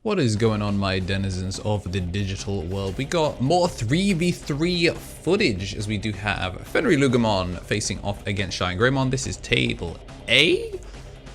What is going on, my denizens of the digital world? We got more 3v3 footage, as we do have KnTElixar facing off against ShineGreymon. This is table A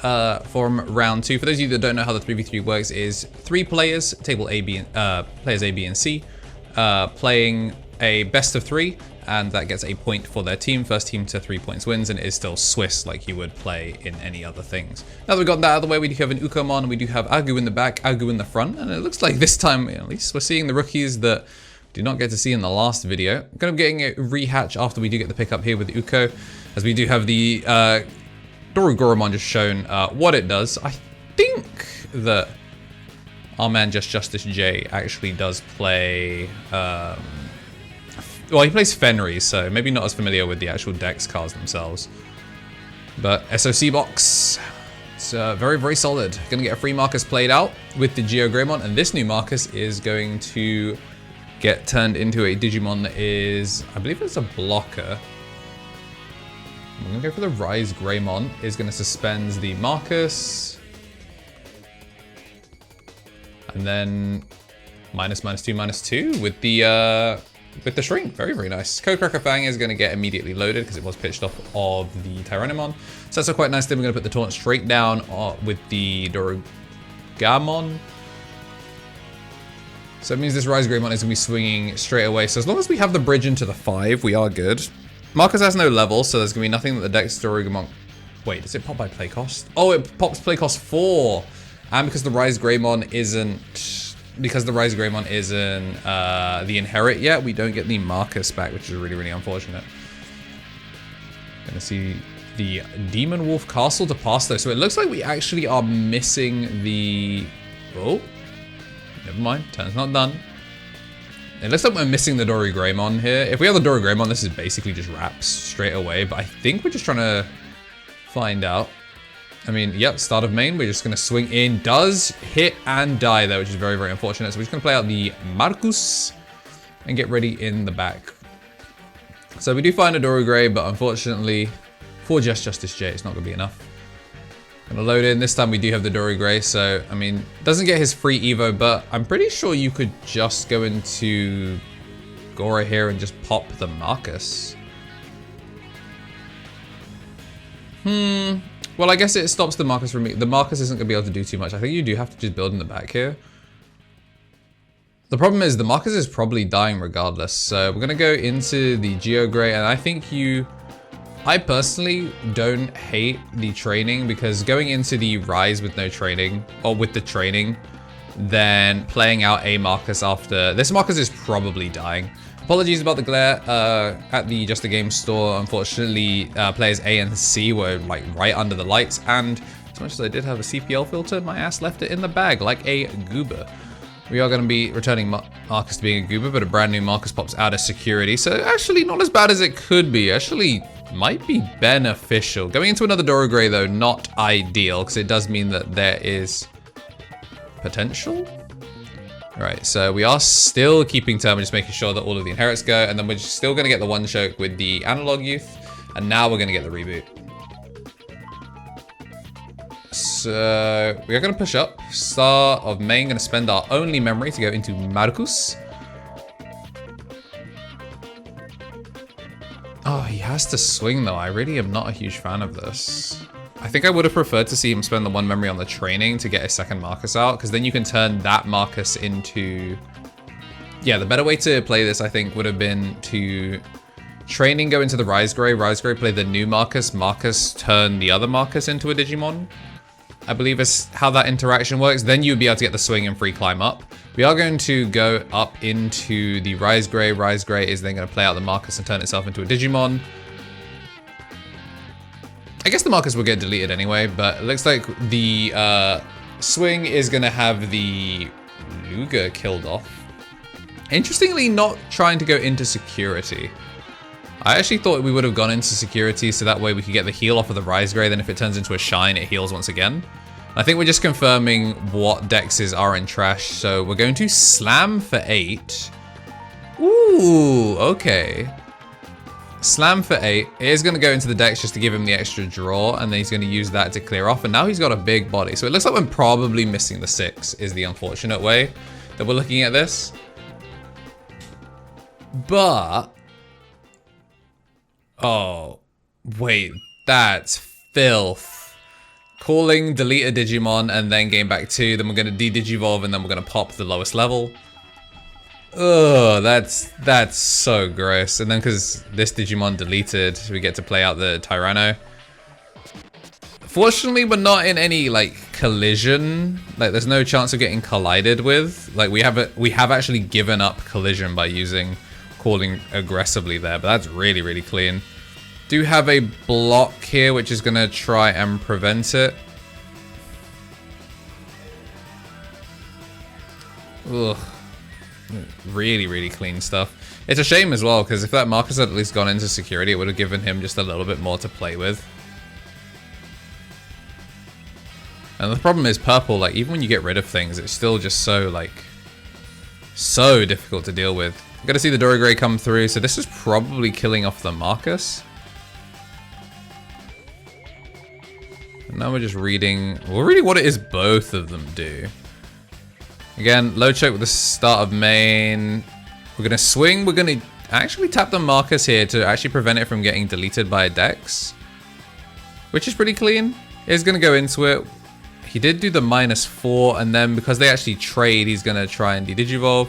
from round 2. For those of you that don't know how the 3v3 works, is 3 players, table A, B, players A, B, and C, playing a best of 3, and that gets a point for their team. First team to 3 points wins, and it is still Swiss like you would play in any other things. Now that we've got that out of the way, we do have an Ukomon, and we do have Agu in the back, Agu in the front, and it looks like this time, at least, we're seeing the rookies that do not get to see in the last video. I'm going to be getting a rehatch after we do get the pick up here with the Uko, as we do have the DexDorugoramon just shown what it does. I think that our man Justice J actually does play... well, he plays Fenry, so maybe not as familiar with the actual Dex cards themselves. But SOC box, it's very, very solid. Gonna get a free Marcus played out with the KnTElixar, and this new Marcus is going to get turned into a Digimon that is, I believe it's a blocker. I'm gonna go for the ShineGreymon. Is gonna suspend the Marcus. And then -2/-2 with the shrink. Very, very nice. Cracker Fang is going to get immediately loaded because it was pitched off of the terriermon. So that's quite nice. Then we're going to put the taunt straight down with the Dorugamon. So it means this ShineGreymon is going to be swinging straight away. So as long as we have the bridge into the 5, we are good. Marcus has no level, so there's going to be nothing that the DexDorugoramon... Wait, does it pop by play cost? Oh, it pops play cost 4. And because the ShineGreymon isn't... Because the ShineGreymon isn't the inherit yet, we don't get the Marcus back, which is really, really unfortunate. Gonna see the Demon Wolf Castle to pass though, so it looks like we actually are missing the... Oh, never mind, turn's not done. It looks like we're missing the ShineGreymon here. If we have the ShineGreymon, this is basically just wraps straight away, but I think we're just trying to find out. I mean, yep, start of main, we're just going to swing in. Does hit and die though, which is very, very unfortunate. So we're just going to play out the Marcus and get ready in the back. So we do find a Dorugray, but unfortunately for Justice J, it's not going to be enough. Going to load in. This time we do have the Dorugray, so, I mean, doesn't get his free Evo, but I'm pretty sure you could just go into Gora here and just pop the Marcus. Well, I guess it stops the Marcus from me. The Marcus isn't going to be able to do too much. I think you do have to just build in the back here. The problem is the Marcus is probably dying regardless. So we're going to go into the Geogray, and I think I personally don't hate the training, because going into the Rise with no training, or with the training, then playing out a Marcus after... This Marcus is probably dying. Apologies about the glare at the Just a Game store. Unfortunately, players A and C were like right under the lights, and as much as I did have a CPL filter, my ass left it in the bag like a goober. We are going to be returning Marcus to being a goober, but a brand new Marcus pops out of security, so actually not as bad as it could be. Actually might be beneficial. Going into another Dorugray though, not ideal, because it does mean that there is potential. Right, so we are still keeping term, just making sure that all of the inherits go, and then we're still going to get the one choke with the analog youth, and now we're going to get the reboot. So we are going to push up. Start of main, going to spend our only memory to go into Marcus. Oh, he has to swing though. I really am not a huge fan of this. I think I would have preferred to see him spend the one memory on the training to get a second Marcus out, because then you can turn that Marcus into... Yeah, the better way to play this, I think, would have been to training go into the ShineGray play the new Marcus, Marcus turn the other Marcus into a Digimon. I believe is how that interaction works. Then you'd be able to get the swing and free climb up. We are going to go up into the ShineGray. ShineGray is then going to play out the Marcus and turn itself into a Digimon. I guess the Marcus will get deleted anyway, but it looks like the swing is going to have the Luger killed off. Interestingly, not trying to go into security. I actually thought we would have gone into security so that way we could get the heal off of the ShineGray, then if it turns into a Shine, it heals once again. I think we're just confirming what dexes are in trash, so we're going to slam for 8. Ooh, okay. Slam for 8. It is going to go into the Dex just to give him the extra draw, and then he's going to use that to clear off. And now he's got a big body. So it looks like we're probably missing the 6 is the unfortunate way that we're looking at this. But... oh, wait. That's filth. Calling, delete a Digimon, and then gain back 2. Then we're going to de-digivolve, and then we're going to pop the lowest level. Ugh, that's so gross. And then because this Digimon deleted, we get to play out the Tyranno. Fortunately, we're not in any like collision. Like there's no chance of getting collided with. Like we have actually given up collision by using calling aggressively there, but that's really, really clean. Do have a block here, which is gonna try and prevent it. Ugh. Really, really clean stuff. It's a shame as well, because if that Marcus had at least gone into security, it would have given him just a little bit more to play with. And the problem is purple, like, even when you get rid of things, it's still just so, like, so difficult to deal with. I'm gonna see the Dorogray come through, so this is probably killing off the Marcus. And now we're just reading, we're reading what it is both of them do. Again, low choke with the start of main. We're gonna swing, we're gonna actually tap the Marcus here to actually prevent it from getting deleted by a Dex. Which is pretty clean. He's gonna go into it. He did do the -4, and then because they actually trade, he's gonna try and de-digivolve.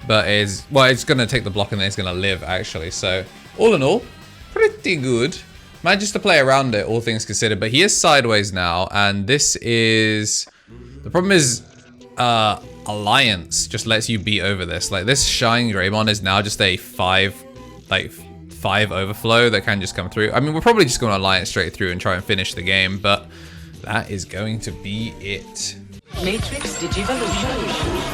But it's gonna take the block and then it's gonna live actually. So all in all, pretty good. Manages to play around it, all things considered, but he is sideways now, and this is the problem is Alliance just lets you beat over this. Like this ShineGreymon is now just a 5 overflow that can just come through. I mean, we're probably just going to Alliance straight through and try and finish the game, but that is going to be it. Matrix Digivolution.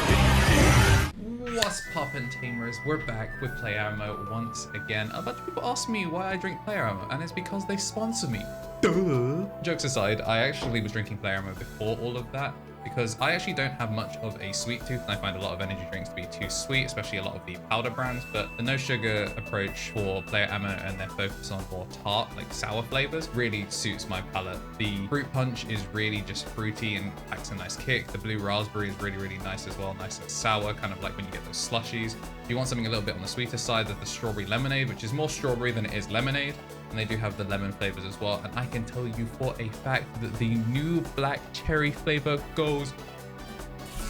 What's poppin', Tamers? We're back with Player Ammo once again. A bunch of people ask me why I drink Player Ammo, and it's because they sponsor me. Duh. Jokes aside, I actually was drinking Player Ammo before all of that, because I actually don't have much of a sweet tooth, and I find a lot of energy drinks to be too sweet, especially a lot of the powder brands. But the no sugar approach for Player Ammo and their focus on more tart, like sour flavors, really suits my palate. The fruit punch is really just fruity and packs a nice kick. The blue raspberry is really, really nice as well, nice and sour, kind of like when you get those slushies. If you want something a little bit on the sweeter side, there's the strawberry lemonade, which is more strawberry than it is lemonade. And they do have the lemon flavors as well. And I can tell you for a fact that the new black cherry flavor goes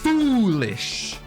foolish.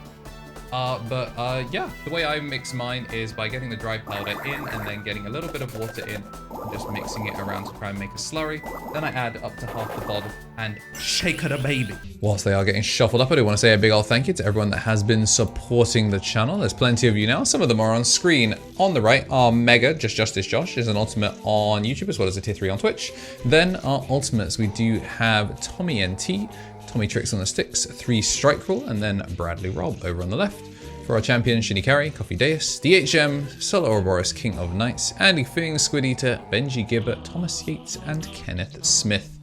Yeah, the way I mix mine is by getting the dry powder in and then getting a little bit of water in and just mixing it around to try and make a slurry. Then I add up to half the bottle and shake it a baby. Whilst they are getting shuffled up, I do want to say a big old thank you to everyone that has been supporting the channel. There's plenty of you now. Some of them are on screen. On the right are Mega, Justice Josh, is an ultimate on YouTube as well as a tier 3 on Twitch. Then our ultimates, we do have Tommy NT, Tommy Tricks on the Sticks, 3 Strike Rule, and then Bradley Rob over on the left. For our champion, Shinny Carry, Coffee Deus, DHM, Solo Ouroboros, King of Knights, Andy Fing, Squid Eater, Benji Gibbert, Thomas Yates, and Kenneth Smith.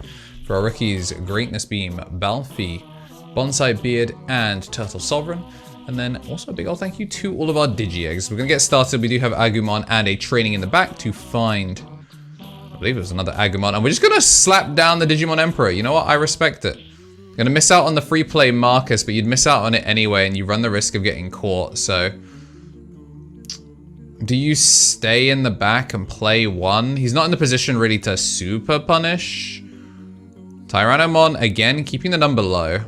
For our rookies, Greatness Beam, Balfi, Bonsai Beard, and Turtle Sovereign. And then also a big old thank you to all of our Digi-Eggs. We're going to get started. We do have Agumon and a training in the back to find, I believe it was another Agumon. And we're just going to slap down the Digimon Emperor. You know what? I respect it. Gonna miss out on the free play Marcus, but you'd miss out on it anyway, and you run the risk of getting caught, so. Do you stay in the back and play one? He's not in the position really to super punish. Tyrannomon, again, keeping the number low.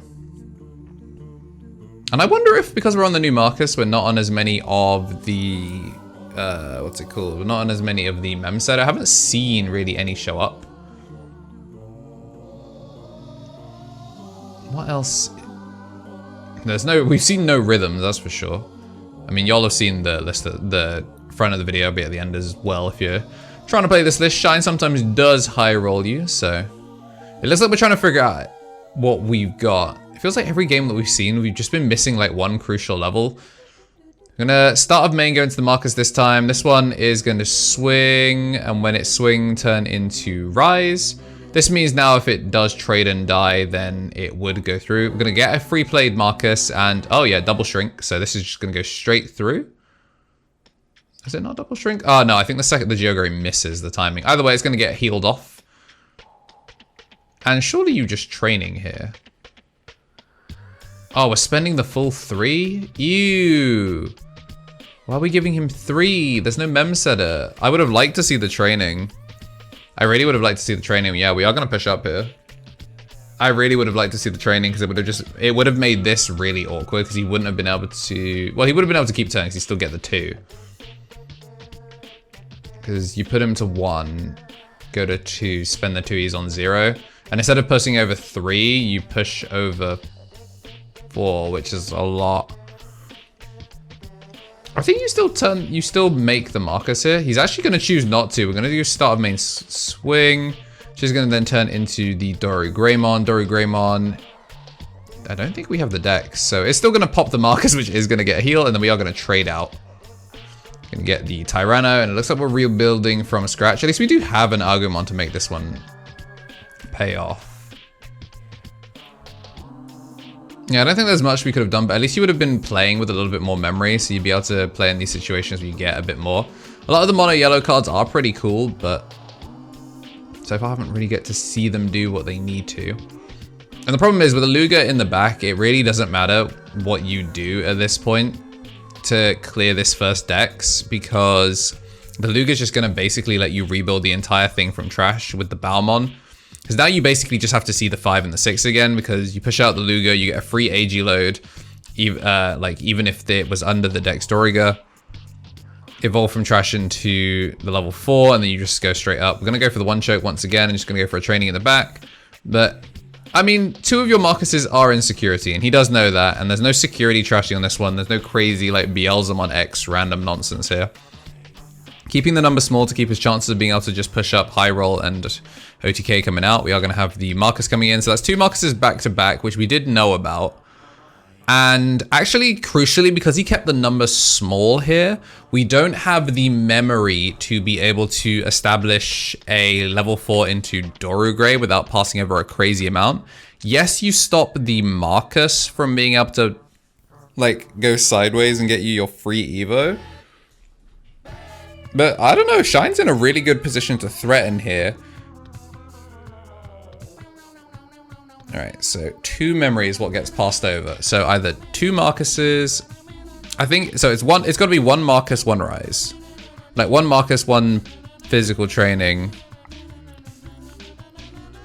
And I wonder if, because we're on the new Marcus, we're not on as many of the, what's it called? We're not on as many of the mem set. I haven't seen really any show up. What else? We've seen no rhythms, that's for sure. I mean, y'all have seen the list, the front of the video, be at the end as well. If you're trying to play this list, Shine sometimes does high roll you, so. It looks like we're trying to figure out what we've got. It feels like every game that we've seen, we've just been missing like one crucial level. I'm gonna start off main, go into the Marcus this time. This one is going to swing, and when it swing, turn into rise. This means now if it does trade and die, then it would go through. We're going to get a free played Marcus and, oh yeah, double shrink. So this is just going to go straight through. Is it not double shrink? Oh, no, I think the second the Geogray misses the timing. Either way, it's going to get healed off. And surely you're just training here. Oh, we're spending the full 3? Ew. Why are we giving him 3? There's no mem setter. I would have liked to see the training. I really would have liked to see the training. Yeah, we are going to push up here. I really would have liked to see the training because it would have made this really awkward because he wouldn't have been able to, well, he would have been able to keep turning because he still get the 2. Because you put him to 1, go to 2, spend the 2, he's on 0. And instead of pushing over 3, you push over 4, which is a lot. I think you still make the Marcus here. He's actually going to choose not to. We're going to do start of main swing. She's going to then turn into the DoruGreymon. DoruGreymon, I don't think we have the Dex, so it's still going to pop the Marcus, which is going to get a heal, and then we are going to trade out. Going to get the Tyranno, and it looks like we're rebuilding from scratch. At least we do have an Agumon to make this one pay off. Yeah, I don't think there's much we could have done, but at least you would have been playing with a little bit more memory, so you'd be able to play in these situations where you get a bit more. A lot of the mono yellow cards are pretty cool, but so far I haven't really get to see them do what they need to. And the problem is with a Lugia in the back, it really doesn't matter what you do at this point to clear this first Dex, because the Lugia's just going to basically let you rebuild the entire thing from trash with the Balmon. Because now you basically just have to see the 5 and the 6 again, because you push out the Lugia, you get a free AG load, even if it was under the DexDorugoramon. Evolve from trash into the level 4, and then you just go straight up. We're going to go for the one choke once again, and just going to go for a training in the back. But, I mean, 2 of your Marcuses are in security, and he does know that, and there's no security trashing on this one. There's no crazy, like, Beelzemon X random nonsense here. Keeping the number small to keep his chances of being able to just push up high roll and OTK coming out. We are going to have the Marcus coming in. So that's 2 Marcuses back to back, which we did know about. And actually, crucially, because he kept the number small here, we don't have the memory to be able to establish a level 4 into Dorugray without passing over a crazy amount. Yes, you stop the Marcus from being able to, like, go sideways and get you your free Evo. But I don't know, Shine's in a really good position to threaten here. Alright, so 2 memory is what gets passed over. So either 2 Marcuses, I think, so it's got to be 1 Marcus, 1 Rise. Like 1 Marcus, 1 physical training.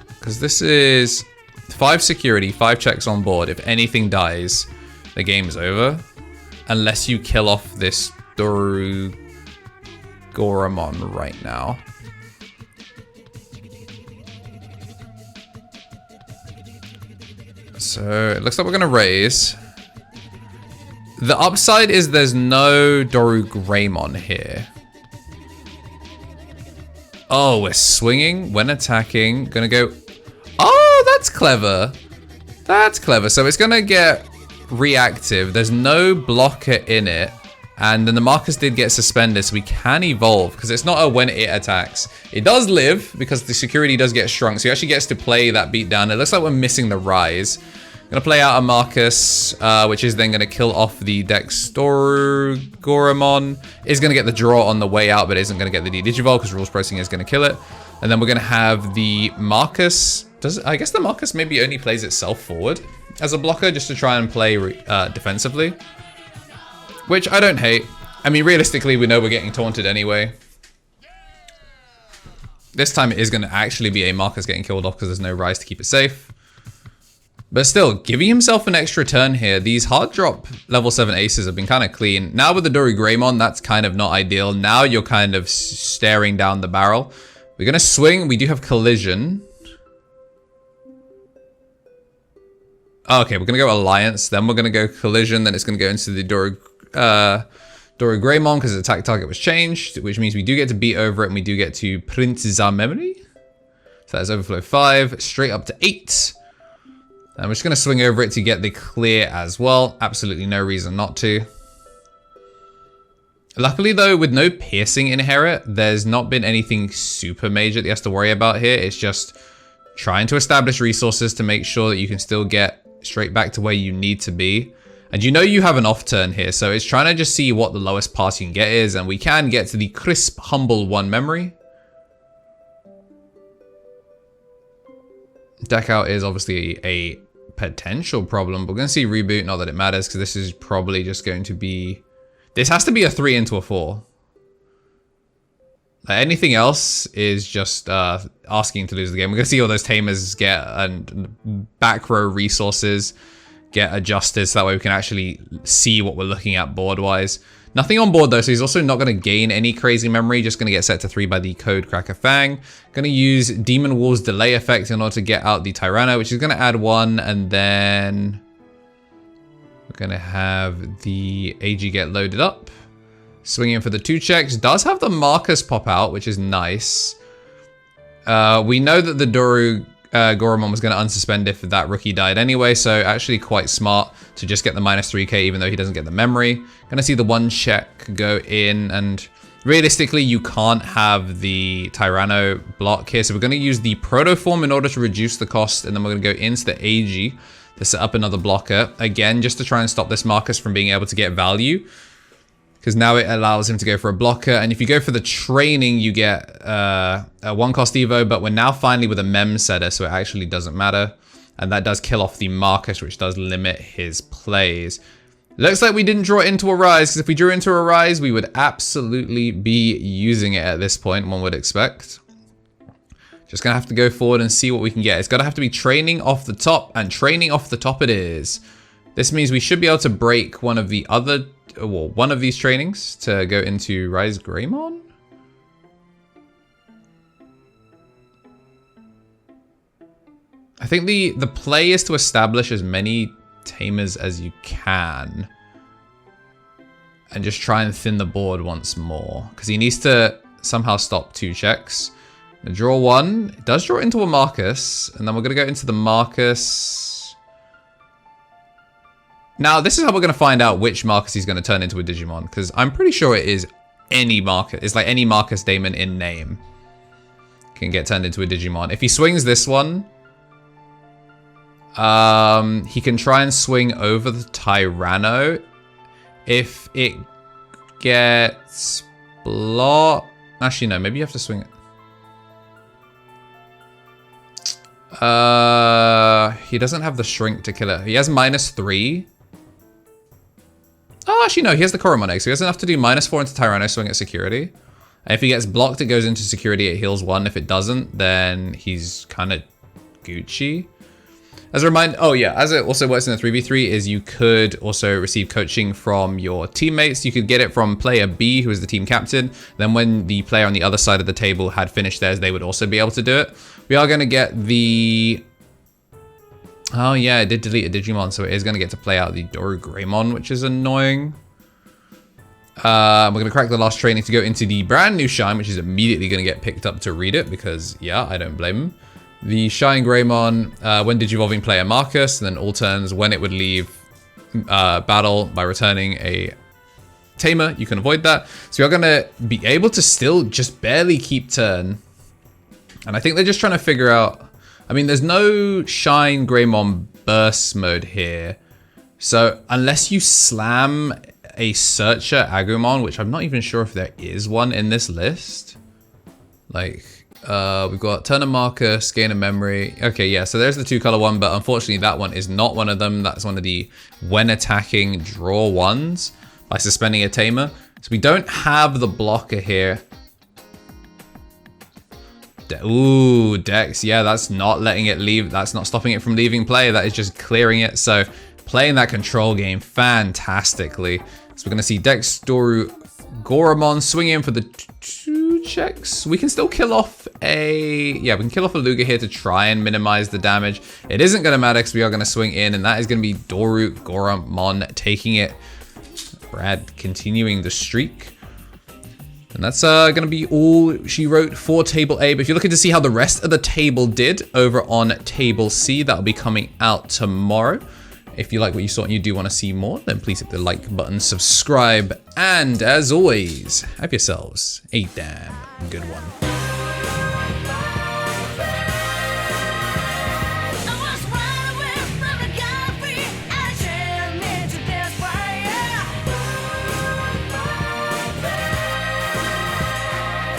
Because this is 5 security, 5 checks on board. If anything dies, the game's over. Unless you kill off this Dorugoramon right now. So it looks like we're going to raise. The upside is there's no DoruGreymon here. Oh, we're swinging when attacking. Gonna go. Oh, that's clever. That's clever. So it's gonna get reactive. There's no blocker in it. And then the Marcus did get suspended, so we can evolve, because it's not a when it attacks. It does live, because the security does get shrunk, so he actually gets to play that beatdown. It looks like we're missing the Rise. Gonna play out a Marcus, which is then gonna kill off the DexDorugoramon. Is gonna get the draw on the way out, but isn't gonna get the Digivolve, because rules pricing is gonna kill it. And then we're gonna have the Marcus. I guess the Marcus maybe only plays itself forward as a blocker, just to try and play defensively. Which I don't hate. I mean, realistically, we know we're getting taunted anyway. This time it is going to actually be a Marcus getting killed off because there's no Rise to keep it safe. But still, giving himself an extra turn here. These hard drop level 7 aces have been kind of clean. Now with the DoruGreymon, that's kind of not ideal. Now you're kind of staring down the barrel. We're going to swing. We do have collision. Oh, okay, we're going to go Alliance. Then we're going to go collision. Then it's going to go into the DoruGreymon because the attack target was changed, which means we do get to beat over it and we do get to print our memory. So that's overflow 5, straight up to 8. And we're just going to swing over it to get the clear as well. Absolutely no reason not to. Luckily though, with no piercing inherit, there's not been anything super major that he has to worry about here. It's just trying to establish resources to make sure that you can still get straight back to where you need to be. And you know you have an off turn here, so it's trying to just see what the lowest pass you can get is, and we can get to the crisp, humble 1 memory. Deck out is obviously a potential problem, but we're going to see reboot, not that it matters, because this is probably just going to be... This has to be a 3 into a 4. Anything else is just asking to lose the game. We're going to see all those tamers get and back row resources get adjusted so that way we can actually see what we're looking at board-wise. Nothing on board though, so he's also not going to gain any crazy memory, just going to get set to 3 by the Code Cracker Fang. Going to use Demon Wolf's delay effect in order to get out the Tyranno, which is going to add 1, and then we're going to have the AG get loaded up. Swinging for the 2 checks. Does have the Marcus pop out, which is nice. We know that the Dorugoramon was going to unsuspend if that rookie died anyway, so actually quite smart to just get the -3k even though he doesn't get the memory. Going to see the 1 check go in, and realistically you can't have the Tyranno block here, so we're going to use the Proto Form in order to reduce the cost, and then we're going to go into the AG to set up another blocker, again just to try and stop this Marcus from being able to get value. Because now it allows him to go for a blocker. And if you go for the training, you get a 1 cost Evo. But we're now finally with a mem setter, so it actually doesn't matter. And that does kill off the Marcus, which does limit his plays. Looks like we didn't draw into a Rise, because if we drew into a Rise, we would absolutely be using it at this point, one would expect. Just gonna have to go forward and see what we can get. It's gonna have to be training off the top, and training off the top it is. This means we should be able to break one of the other... Well, one of these trainings to go into ShineGreymon. I think the play is to establish as many tamers as you can and just try and thin the board once more, because he needs to somehow stop 2 checks. Draw 1. It does draw into a Marcus, and then we're going to go into the Marcus. Now, this is how we're going to find out which Marcus he's going to turn into a Digimon, because I'm pretty sure it is any Marcus. It's like any Marcus Daemon in name can get turned into a Digimon. If he swings this one, he can try and swing over the Tyranno. If it gets blocked... Actually, no, maybe you have to swing it. He doesn't have the shrink to kill it. He has -3. Oh, actually, no, he has the Koromon egg, so he has enough to do -4 into Tyranno, swing at security. And if he gets blocked, it goes into security, it heals 1. If it doesn't, then he's kind of Gucci. As a reminder, oh yeah, as it also works in the 3v3, is you could also receive coaching from your teammates. You could get it from player B, who is the team captain. Then when the player on the other side of the table had finished theirs, they would also be able to do it. We are going to get the... Oh yeah, it did delete a Digimon, so it is going to get to play out the Dorugoramon, which is annoying. We're going to crack the last training to go into the brand new Shine, which is immediately going to get picked up to read it, because yeah, I don't blame him. The ShineGreymon, when Digivolving player Marcus, and then all turns when it would leave battle by returning a Tamer, you can avoid that. So we are going to be able to still just barely keep turn. And I think they're just trying to figure out... I mean, there's no ShineGreymon burst mode here. So unless you slam a Searcher Agumon, which I'm not even sure if there is one in this list. Like, we've got Turn a Marcus, Gain a Memory. Okay, yeah, so there's the 2-color one, but unfortunately that one is not one of them. That's one of the when attacking draw ones by suspending a Tamer. So we don't have the blocker here. Ooh, Dex. Yeah, that's not letting it leave. That's not stopping it from leaving play. That is just clearing it. So playing that control game fantastically. So we're going to see DexDorugoramon swing in for the 2 checks. We can still kill off a... Yeah, we can kill off a Lugia here to try and minimize the damage. It isn't going to matter because we are going to swing in, and that is going to be Dorugoramon taking it. Brad continuing the streak. And that's going to be all she wrote for Table A. But if you're looking to see how the rest of the table did over on Table C, that'll be coming out tomorrow. If you like what you saw and you do want to see more, then please hit the like button, subscribe, and as always, have yourselves a damn good one.